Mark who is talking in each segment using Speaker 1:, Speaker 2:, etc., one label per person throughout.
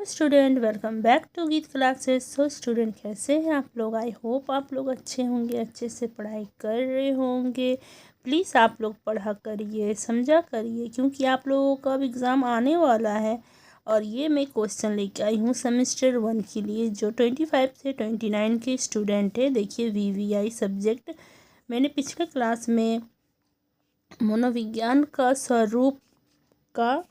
Speaker 1: Student, welcome back to गीत classes. So student, कैसे हैं आप लोग? आई होप आप लोग अच्छे होंगे, अच्छे से पढ़ाई कर रहे होंगे। प्लीज़ आप लोग पढ़ा करिए, समझा करिए, क्योंकि आप लोगों का अब एग्ज़ाम आने वाला है। और ये मैं क्वेश्चन लेके आई हूँ सेमेस्टर 1 के लिए, जो 25 से 29 के स्टूडेंट है। देखिए, VVI सब्जेक्ट मैंने पिछले क्लास में मनोविज्ञान का स्वरूप का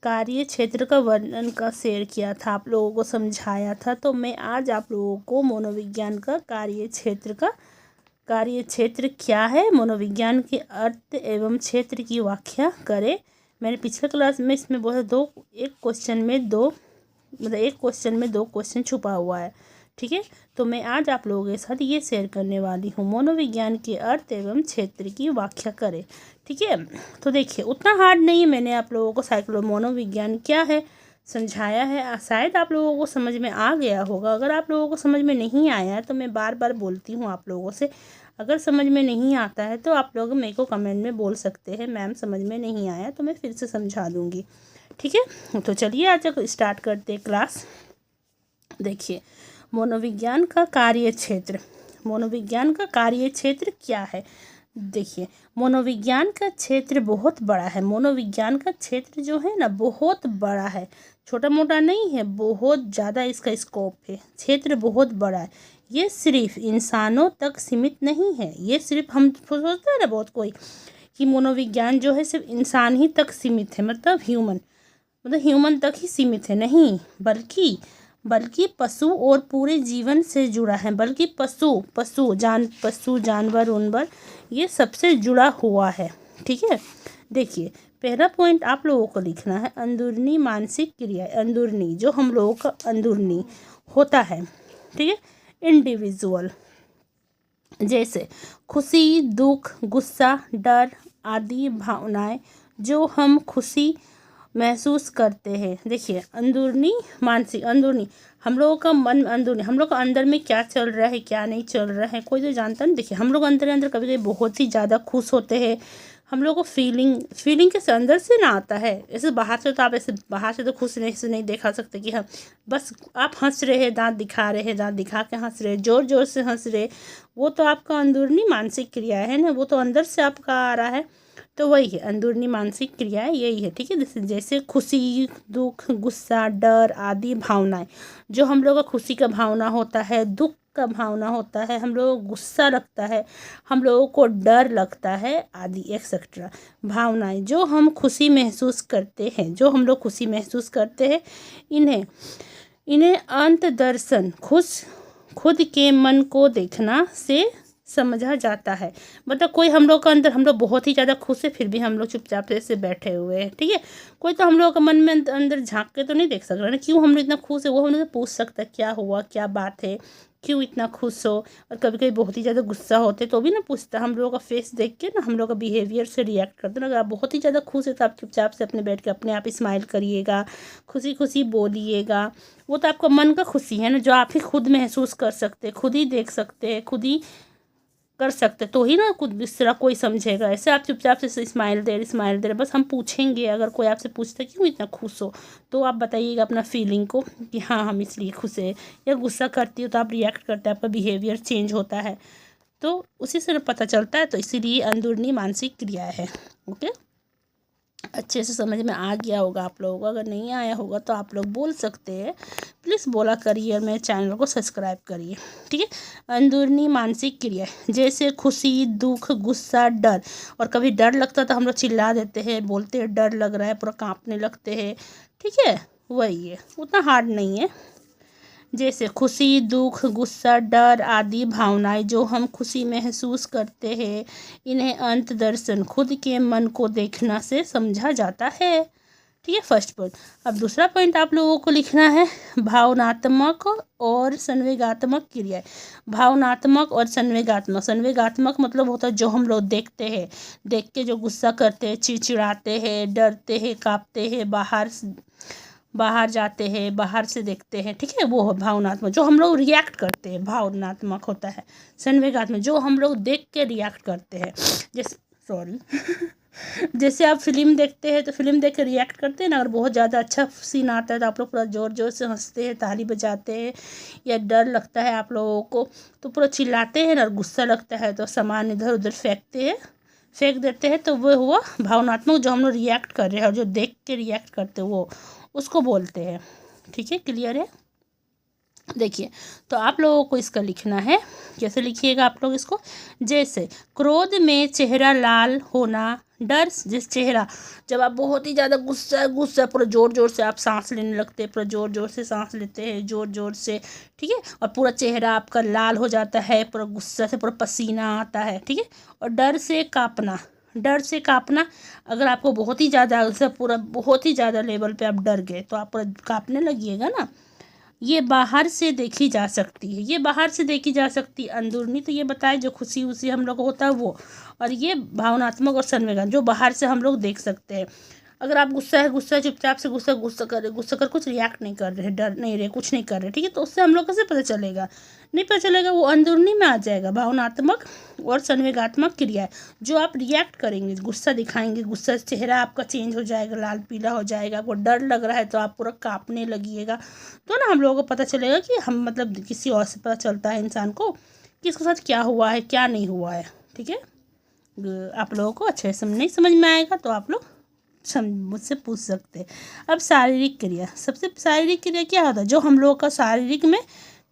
Speaker 1: कार्य क्षेत्र का वर्णन का शेयर किया था, आप लोगों को समझाया था। तो मैं आज आप लोगों को मनोविज्ञान का कार्य क्षेत्र क्या है, मनोविज्ञान के अर्थ एवं क्षेत्र की व्याख्या करें। मैंने पिछले क्लास में इसमें बोला एक क्वेश्चन में दो क्वेश्चन छुपा हुआ है, ठीक है। तो मैं आज आप लोगों के साथ ये शेयर करने वाली हूँ, मनोविज्ञान के अर्थ एवं क्षेत्र की व्याख्या करें, ठीक है। तो देखिए, उतना हार्ड नहीं है, मैंने आप लोगों को मनोविज्ञान क्या है समझाया है। शायद आप लोगों को समझ में आ गया होगा। अगर आप लोगों को समझ में नहीं आया है तो मैं बार बार बोलती हूँ आप लोगों से, अगर समझ में नहीं आता है तो आप लोग मेरे को कमेंट में बोल सकते हैं, मैम समझ में नहीं आया, तो मैं फिर से समझा दूँगी, ठीक है। तो चलिए आज स्टार्ट करते हैं क्लास। देखिए, मनोविज्ञान का कार्य क्षेत्र क्या है। देखिए, मनोविज्ञान का क्षेत्र बहुत बड़ा है। मनोविज्ञान का क्षेत्र जो है ना, बहुत बड़ा है, छोटा मोटा नहीं है, बहुत ज़्यादा इसका स्कोप है। क्षेत्र बहुत बड़ा है। ये सिर्फ इंसानों तक सीमित नहीं है। ये सिर्फ हम सोचते हैं ना बहुत कोई कि मनोविज्ञान जो है सिर्फ इंसान ही तक सीमित है, मतलब ह्यूमन तक ही सीमित है, नहीं, बल्कि पशु और पूरे जीवन से जुड़ा है। बल्कि पशु जानवर उनवर ये सबसे जुड़ा हुआ है, ठीक है। देखिए, पहला पॉइंट आप लोगों को लिखना है, अंदरूनी मानसिक क्रिया। अंदरूनी जो हम लोगों का अंदरूनी होता है, ठीक है, इंडिविजुअल, जैसे खुशी, दुख, गुस्सा, डर आदि भावनाएं जो हम खुशी महसूस करते हैं। देखिए, अंदरूनी हम लोगों का मन, अंदरूनी हम लोग का अंदर में क्या चल रहा है, क्या नहीं चल रहा है, कोई तो जानता नहीं। देखिए, हम लोग अंदर कभी कभी बहुत ही ज़्यादा खुश होते हैं। हम लोग को फीलिंग के अंदर से ना आता है, ऐसे बाहर से तो आप ऐसे बाहर से तो खुश नहीं देखा सकते कि हम बस आप हंस रहे हैं, दांत दिखा के हंस रहे, जोर जोर से हंस रहे, वो तो आपका अंदरूनी मानसिक क्रिया है ना, वो तो अंदर से आपका आ रहा है। तो वही है अंदरूनी मानसिक क्रिया, यही है, ठीक है। जैसे खुशी, दुख, गुस्सा, डर आदि भावनाएं जो हम लोग का खुशी का भावना होता है, दुख का भावना होता है, हम लोग को गुस्सा लगता है, हम लोगों को डर लगता है आदि एक्सेट्रा भावनाएं जो हम खुशी महसूस करते हैं, इन्हें अंतर्दर्शन खुद के मन को देखना से समझा जाता है। मतलब कोई हम लोग बहुत ही ज़्यादा खुश है, फिर भी हम लोग चुपचाप से बैठे हुए हैं, ठीक है। कोई तो हम लोग का मन में अंदर झांक के तो नहीं देख सक रहा ना, क्यों हम लोग इतना खुश है, वो हम लोग पूछ सकता है क्या हुआ, क्या बात है, क्यों इतना खुश हो। और कभी कभी बहुत ही ज़्यादा गुस्सा होते तो भी ना पूछता, हम लोगों का फेस देख के ना हम लोग का बिहेवियर से रिएक्ट करते ना। अगर आप बहुत ही ज़्यादा खुश है तो आप चुपचाप से अपने बैठ के अपने आप स्माइल करिएगा, खुशी बोलिएगा, वो तो आपका मन का खुशी है ना, जो आप ही खुद महसूस कर सकते, खुद ही देख सकते हैं, खुद ही कर सकते, तो ही ना कुछ इस तरह कोई समझेगा। ऐसे आप चुपचाप से स्माइल दे रहे, बस हम पूछेंगे, अगर कोई आपसे पूछता क्यों इतना खुश हो, तो आप बताइएगा अपना फीलिंग को कि हाँ हम इसलिए खुश है। या गुस्सा करती हो तो आप रिएक्ट करते हैं, आपका बिहेवियर चेंज होता है, तो उसी से पता चलता है। तो इसीलिए अंदरूनी मानसिक क्रिया है, ओके। अच्छे से समझ में आ गया होगा आप लोगों को, अगर नहीं आया होगा तो आप लोग बोल सकते हैं, प्लीज़ बोला करिए और मेरे चैनल को सब्सक्राइब करिए, ठीक है। अंदरूनी मानसिक क्रिया जैसे खुशी, दुख, गुस्सा, डर। और कभी डर लगता तो हम लोग चिल्ला देते हैं, बोलते हैं डर लग रहा है, पूरा कांपने लगते हैं, ठीक है। वही है, उतना हार्ड नहीं है। जैसे खुशी, दुख, गुस्सा, डर आदि भावनाएं जो हम खुशी महसूस करते हैं, इन्हें अंतर्दर्शन खुद के मन को देखना से समझा जाता है, ठीक है, फर्स्ट पॉइंट। अब दूसरा पॉइंट आप लोगों को लिखना है, भावनात्मक और संवेगात्मक क्रियाएं। भावनात्मक और संवेगात्मक मतलब होता है जो हम लोग देखते हैं, देख के जो गुस्सा करते हैं, चिड़चिड़ाते हैं, डरते हैं, कांपते हैं, बाहर जाते हैं, बाहर से देखते हैं, ठीक है, वो भावनात्मक। जो हम लोग रिएक्ट करते हैं भावनात्मक होता है। संवेगात्मक जो हम लोग देख के रिएक्ट करते हैं, जैसे जैसे आप फिल्म देखते हैं तो फिल्म देख के रिएक्ट करते हैं ना, अगर बहुत ज़्यादा अच्छा सीन आता है तो आप लोग पूरा ज़ोर ज़ोर से हंसते हैं, ताली बजाते हैं, या डर लगता है आप लोगों को तो पूरा चिल्लाते हैं ना, और गुस्सा लगता है तो सामान इधर उधर फेंक देते हैं। तो वो हुआ भावनात्मक, जो हम लोग रिएक्ट कर रहे हैं और जो देख के रिएक्ट करते हैं वो उसको बोलते हैं। ठीक है, क्लियर है? देखिए, तो आप लोगों को इसका लिखना है। कैसे लिखिएगा आप लोग इसको? जैसे क्रोध में चेहरा लाल होना, डर जिस चेहरा, जब आप बहुत ही ज़्यादा गुस्सा पूरा ज़ोर ज़ोर से आप सांस लेने लगते हैं, पूरा ज़ोर ज़ोर से सांस लेते हैं, ज़ोर ज़ोर से, ठीक है, और पूरा चेहरा आपका लाल हो जाता है, पूरा गुस्सा से पूरा पसीना आता है, ठीक है। और डर से काँपना, अगर आपको बहुत ही ज़्यादा पूरा बहुत ही ज़्यादा लेवल पे आप डर गए तो आप पूरा काँपने लगिएगा ना। ये बाहर से देखी जा सकती है, अंदरूनी तो ये बताए जो खुशी उसी हम लोग को होता है वो, और ये भावनात्मक और संवेदन जो बाहर से हम लोग देख सकते हैं। अगर आप गुस्सा चुपचाप से गुस्सा कर कुछ रिएक्ट नहीं कर रहे, डर नहीं रहे, कुछ नहीं कर रहे, ठीक है, तो उससे हम लोग कैसे पता चलेगा? नहीं पता चलेगा, वो अंदरूनी में आ जाएगा। भावनात्मक और संवेगात्मक क्रिया जो आप रिएक्ट करेंगे, गुस्सा दिखाएंगे, गुस्सा से चेहरा आपका चेंज हो जाएगा, लाल पीला हो जाएगा, आपको डर लग रहा है तो आप पूरा काँपने लगिएगा। तो ना हम लोगों को पता चलेगा कि हम मतलब किसी और से पता चलता है इंसान को कि इसके साथ क्या हुआ है क्या नहीं हुआ है। ठीक है, आप लोगों को अच्छे से नहीं समझ में आएगा तो आप लोग मुझसे पूछ सकते हैं। अब शारीरिक क्रिया, सबसे शारीरिक क्रिया क्या होता है? जो हम लोग का शारीरिक में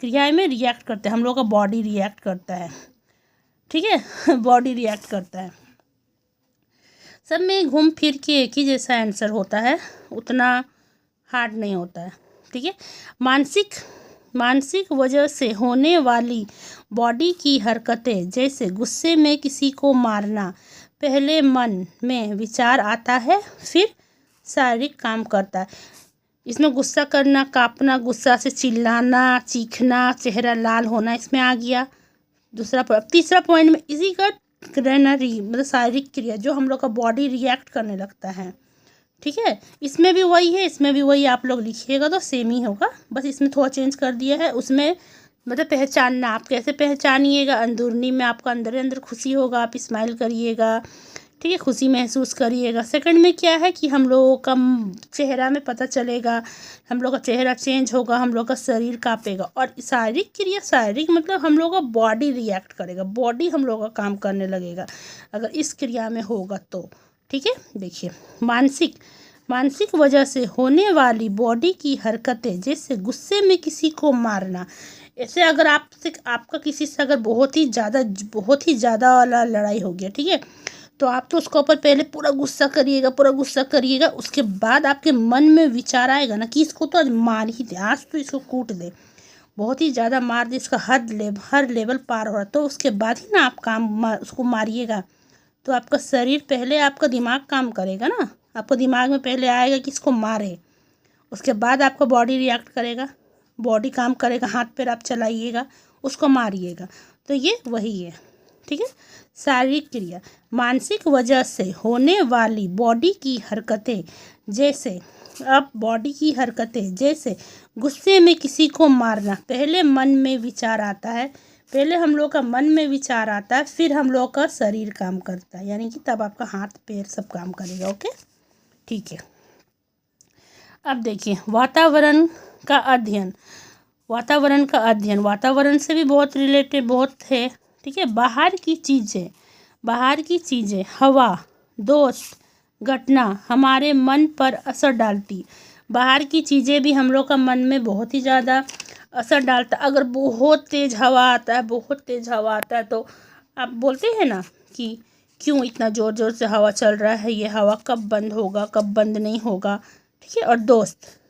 Speaker 1: क्रियाएं में रिएक्ट करते हैं, हम लोग का बॉडी रिएक्ट करता है, ठीक है। बॉडी रिएक्ट करता है। सब में घूम फिर के एक ही जैसा आंसर होता है, उतना हार्ड नहीं होता है, ठीक है। मानसिक वजह से होने वाली बॉडी की हरकतें, जैसे गुस्से में किसी को मारना, पहले मन में विचार आता है फिर शारीरिक काम करता है। इसमें गुस्सा करना, कांपना, गुस्सा से चिल्लाना, चीखना, चेहरा लाल होना इसमें आ गया। तीसरा पॉइंट में इसी का मतलब शारीरिक क्रिया जो हम लोग का बॉडी रिएक्ट करने लगता है, ठीक है। इसमें भी वही है, इसमें भी वही आप लोग लिखिएगा तो सेम ही होगा, बस इसमें थोड़ा चेंज कर दिया है। उसमें मतलब पहचानना, आप कैसे पहचानिएगा? अंदरूनी में आपका अंदर खुशी होगा, आप स्माइल करिएगा, ठीक है, खुशी महसूस करिएगा। सेकंड में क्या है कि हम लोगों का चेहरा में पता चलेगा, हम लोग का चेहरा चेंज होगा, हम लोग का शरीर काँपेगा। और शारीरिक क्रिया, शारीरिक मतलब हम लोग का बॉडी रिएक्ट करेगा, बॉडी हम लोग का काम करने लगेगा अगर इस क्रिया में होगा तो, ठीक है। देखिए, मानसिक वजह से होने वाली बॉडी की हरकतें, जैसे गुस्से में किसी को मारना। ऐसे अगर आपका किसी से अगर बहुत ही ज़्यादा वाला लड़ाई हो गया, ठीक है, तो आप तो उसके ऊपर पहले पूरा गुस्सा करिएगा, उसके बाद आपके मन में विचार आएगा ना कि इसको तो आज मार ही दे, आज तो इसको कूट दे, बहुत ही ज़्यादा मार दे, इसका हर लेवल पार हो रहा, तो उसके बाद ही ना आप उसको मारिएगा। तो आपका शरीर पहले, आपका दिमाग काम करेगा ना, आपको दिमाग में पहले आएगा कि इसको मारे, उसके बाद आपका बॉडी रिएक्ट करेगा, बॉडी काम करेगा, हाथ पैर आप चलाइएगा, उसको मारिएगा। तो ये वही है, ठीक है। शारीरिक क्रिया, मानसिक वजह से होने वाली बॉडी की हरकतें, जैसे गुस्से में किसी को मारना, पहले मन में विचार आता है, पहले हम लोग का मन में विचार आता है, फिर हम लोग का शरीर काम करता है, यानी कि तब आपका हाथ पैर सब काम करेगा। ओके, ठीक है। अब देखिए, वातावरण का अध्ययन, वातावरण से भी बहुत रिलेटेड बहुत है, ठीक है। बाहर की चीज़ें, हवा, दोस्त, घटना हमारे मन पर असर डालती। बाहर की चीज़ें भी हम लोग का मन में बहुत ही ज़्यादा असर डालता। अगर बहुत तेज़ हवा आता है तो आप बोलते हैं ना कि क्यों इतना ज़ोर से हवा चल रहा है, ये हवा कब बंद होगा, कब बंद नहीं होगा, ठीक है। और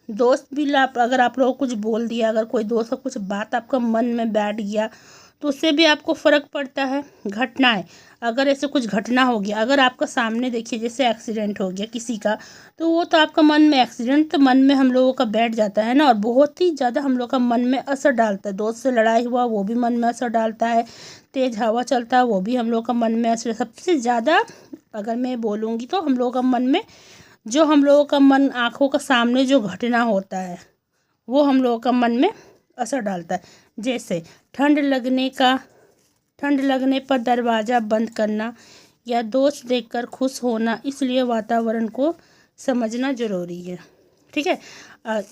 Speaker 1: दोस्त भी अगर आप लोगों को कुछ बोल दिया, अगर कोई दोस्त का कुछ बात आपका मन में बैठ गया तो उससे भी आपको फ़र्क पड़ता है। घटनाएं, अगर ऐसे कुछ घटना हो गया, अगर आपका सामने देखिए जैसे एक्सीडेंट हो गया किसी का, तो वो तो आपका मन में, एक्सीडेंट तो मन में हम लोगों का बैठ जाता है ना, और बहुत ही ज़्यादा हम लोग का मन में असर डालता है। दोस्त से लड़ाई हुआ वो भी मन में असर डालता है, तेज़ हवा चलता है वो भी हम लोग का मन में असर। सबसे ज़्यादा अगर मैं बोलूँगी तो हम लोगों का मन में, जो हम लोगों का मन आँखों का सामने जो घटना होता है वो हम लोगों का मन में असर डालता है। जैसे ठंड लगने पर दरवाज़ा बंद करना, या दोस्त देखकर खुश होना, इसलिए वातावरण को समझना ज़रूरी है। ठीक है,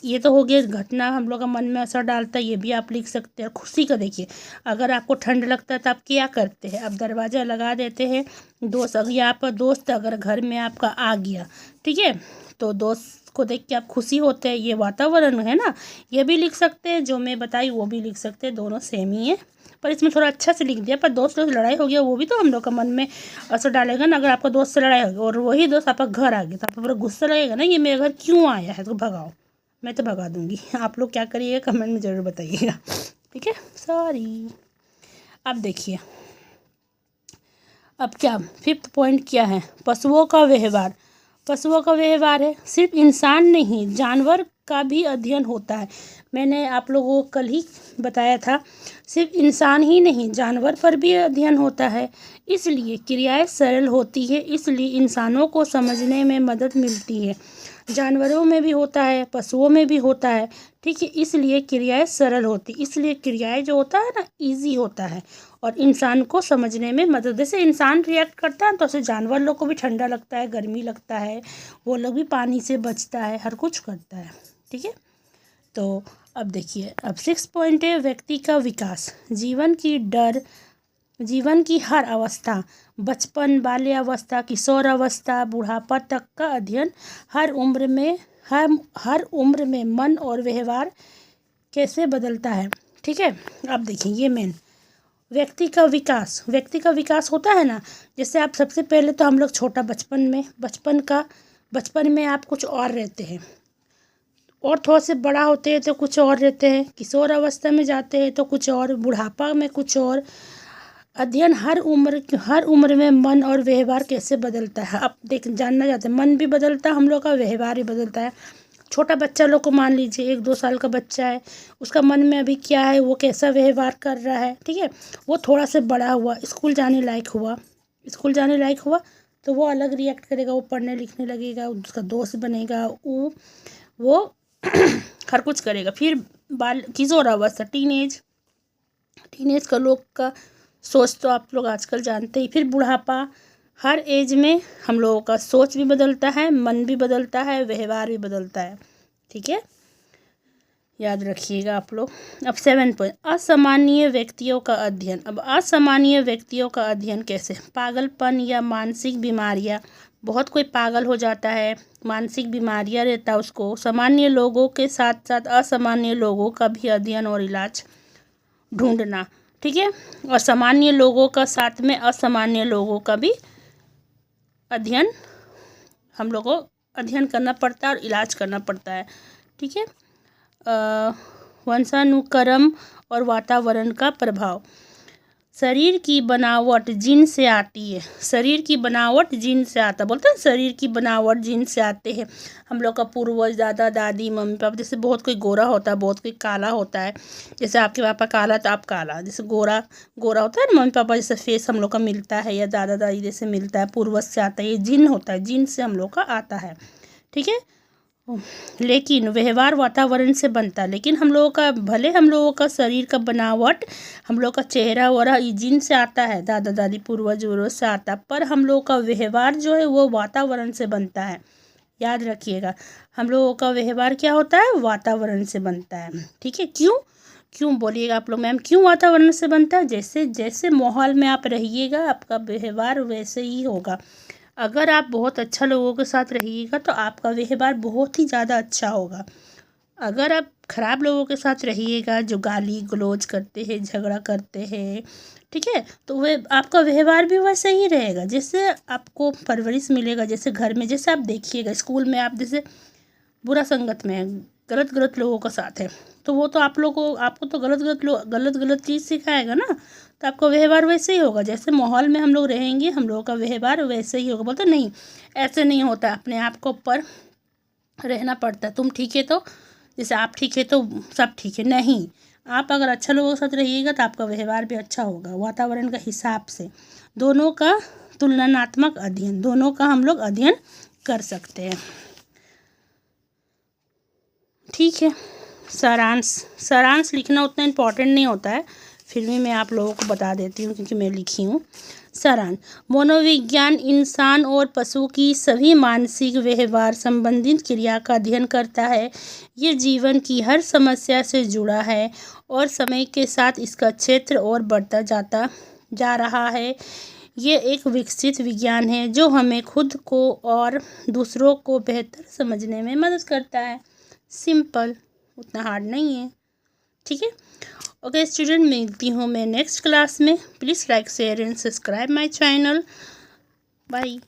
Speaker 1: ये तो हो गया घटना हम लोग का मन में असर डालता है, ये भी आप लिख सकते हैं। खुशी का देखिए, अगर आपको ठंड लगता है तो आप क्या करते हैं, आप दरवाज़ा लगा देते हैं। दोस्त अगर आपका दोस्त अगर घर में आपका आ गया, ठीक है, तो दोस्त को देख के आप खुशी होते हैं, ये वातावरण है ना। ये भी लिख सकते हैं, जो मैं बताई वो भी लिख सकते हैं, दोनों सेम ही है, पर इसमें थोड़ा अच्छा से लिख दिया। पर दोस्त लोग लड़ाई हो गया वो भी तो हम लोग का मन में असर डालेगा ना। अगर आपका दोस्त से लड़ाई हो गई और वही दोस्त आपका घर आ गया तो आपको पूरा गुस्सा लगेगा ना, ये मेरे घर क्यों आया है, तो भगाओ। मैं तो भगा दूंगी। आप लोग क्या करिएगा कमेंट में ज़रूर बताइएगा। ठीक है, सॉरी। अब देखिए, अब क्या 5th पॉइंट क्या है, पशुओं का व्यवहार। पशुओं का व्यवहार है, सिर्फ इंसान नहीं जानवर का भी अध्ययन होता है। मैंने आप लोगों को कल ही बताया था, सिर्फ इंसान ही नहीं जानवर पर भी अध्ययन होता है, इसलिए क्रियाएं सरल होती है, इसलिए इंसानों को समझने में मदद मिलती है। जानवरों में भी होता है, पशुओं में भी होता है, ठीक है, इसलिए क्रियाएं सरल होती, इसलिए क्रियाएं जो होता है ना ईजी होता है और इंसान को समझने में मदद। जैसे इंसान रिएक्ट करता है तो ऐसे जानवर लोग को भी ठंडा लगता है, गर्मी लगता है, वो लोग भी पानी से बचता है, हर कुछ करता है। ठीक है, तो अब देखिए, अब 6 पॉइंट है व्यक्ति का विकास। जीवन की हर अवस्था, बचपन, बाल्यावस्था, किशोरावस्था, बुढ़ापा तक का अध्ययन, हर उम्र में मन और व्यवहार कैसे बदलता है। ठीक है, अब देखिए ये मेन व्यक्ति का विकास होता है ना। जैसे आप सबसे पहले तो हम लोग छोटा बचपन में आप कुछ और रहते हैं, और थोड़ा से बड़ा होते हैं तो कुछ और रहते हैं, किशोर अवस्था में जाते हैं तो कुछ और, बुढ़ापा में कुछ और। अध्ययन हर उम्र में मन और व्यवहार कैसे बदलता है। अब जानना चाहते हैं, मन भी बदलता है हम लोग का, व्यवहार भी बदलता है। छोटा बच्चा लोग को मान लीजिए 1-2 साल का बच्चा है, उसका मन में अभी क्या है, वो कैसा व्यवहार कर रहा है। ठीक है, वो थोड़ा से बड़ा हुआ, स्कूल जाने लायक हुआ तो वो अलग रिएक्ट करेगा, वो पढ़ने लिखने लगेगा, उसका दोस्त बनेगा, वो हर कुछ करेगा। फिर किशोर अवस्था, टीनेज का लोग का सोच तो आप लोग आजकल जानते ही। फिर बुढ़ापा, हर एज में हम लोगों का सोच भी बदलता है, मन भी बदलता है, व्यवहार भी बदलता है। ठीक है, याद रखिएगा आप लोग। अब 7 पॉइंट, असामान्य व्यक्तियों का अध्ययन। अब असामान्य व्यक्तियों का अध्ययन कैसे, पागलपन या मानसिक बीमारियां, बहुत कोई पागल हो जाता है, मानसिक बीमारियां रहता है उसको। सामान्य लोगों के साथ साथ असामान्य लोगों का भी अध्ययन और इलाज ढूंढना। ठीक है, और सामान्य लोगों का साथ में असामान्य लोगों का भी अध्ययन हम लोग को अध्ययन करना पड़ता है और इलाज करना पड़ता है। ठीक है, वंशानुक्रम और वातावरण का प्रभाव। शरीर की बनावट जीन से आती है, बोलते हैं शरीर की बनावट जीन से आते हैं। हम लोग का पूर्वज, दादा दादी, मम्मी पापा, जैसे बहुत कोई गोरा होता है, बहुत कोई काला होता है। जैसे आपके पापा काला तो आप काला, जैसे गोरा होता है ना मम्मी पापा, जैसे फेस हम लोग का मिलता है या दादा दादी जैसे मिलता है, पूर्वज से आता है, ये जीन होता है, जीन से हम लोग का आता है। ठीक है, लेकिन व्यवहार वातावरण से बनता है। लेकिन हम लोगों का शरीर का बनावट, हम लोग का चेहरा वगैरह जीन से आता है, दादा दादी पूर्वज से आता है, पर हम लोगों का व्यवहार जो है वो वातावरण से बनता है। याद रखिएगा, हम लोगों का व्यवहार क्या होता है, वातावरण से बनता है। ठीक है, क्यों बोलिएगा आप लोग, मैम क्यों वातावरण से बनता है। जैसे जैसे माहौल में आप रहिएगा आपका व्यवहार वैसे ही होगा। अगर आप बहुत अच्छा लोगों के साथ रहिएगा तो आपका व्यवहार बहुत ही ज़्यादा अच्छा होगा। अगर आप ख़राब लोगों के साथ रहिएगा, जो गाली गलौज करते हैं, झगड़ा करते हैं, ठीक है, तो वह आपका व्यवहार भी वैसे ही रहेगा। जैसे आपको परवरिश मिलेगा, जैसे घर में, जैसे आप देखिएगा स्कूल में आप जैसे बुरा संगत में है, गलत लोगों का साथ है, तो वो तो आपको तो गलत चीज़ सिखाएगा ना, तो आपका व्यवहार वैसे ही होगा। जैसे माहौल में हम लोग रहेंगे, हम लोगों का व्यवहार वैसे ही होगा। बोलते नहीं, ऐसे नहीं होता, अपने आप को ऊपर रहना पड़ता है। तुम ठीक है तो, जैसे आप ठीक है तो सब ठीक है, नहीं, आप अगर अच्छा लोगों के साथ रहिएगा तो आपका व्यवहार भी अच्छा होगा वातावरण का हिसाब से। दोनों का तुलनात्मक अध्ययन, दोनों का हम लोग अध्ययन कर सकते हैं। ठीक है, सारांश लिखना उतना इम्पोर्टेंट नहीं होता है, फिर भी मैं आप लोगों को बता देती हूँ क्योंकि मैं लिखी हूँ। सारांश। मनोविज्ञान इंसान और पशु की सभी मानसिक व्यवहार संबंधित क्रिया का अध्ययन करता है। ये जीवन की हर समस्या से जुड़ा है और समय के साथ इसका क्षेत्र और बढ़ता जा रहा है। ये एक विकसित विज्ञान है जो हमें खुद को और दूसरों को बेहतर समझने में मदद करता है। सिंपल, उतना हार्ड नहीं है। ठीक है, ओके स्टूडेंट, मिलती हूँ मैं नेक्स्ट क्लास में। Please like share and subscribe my channel. Bye.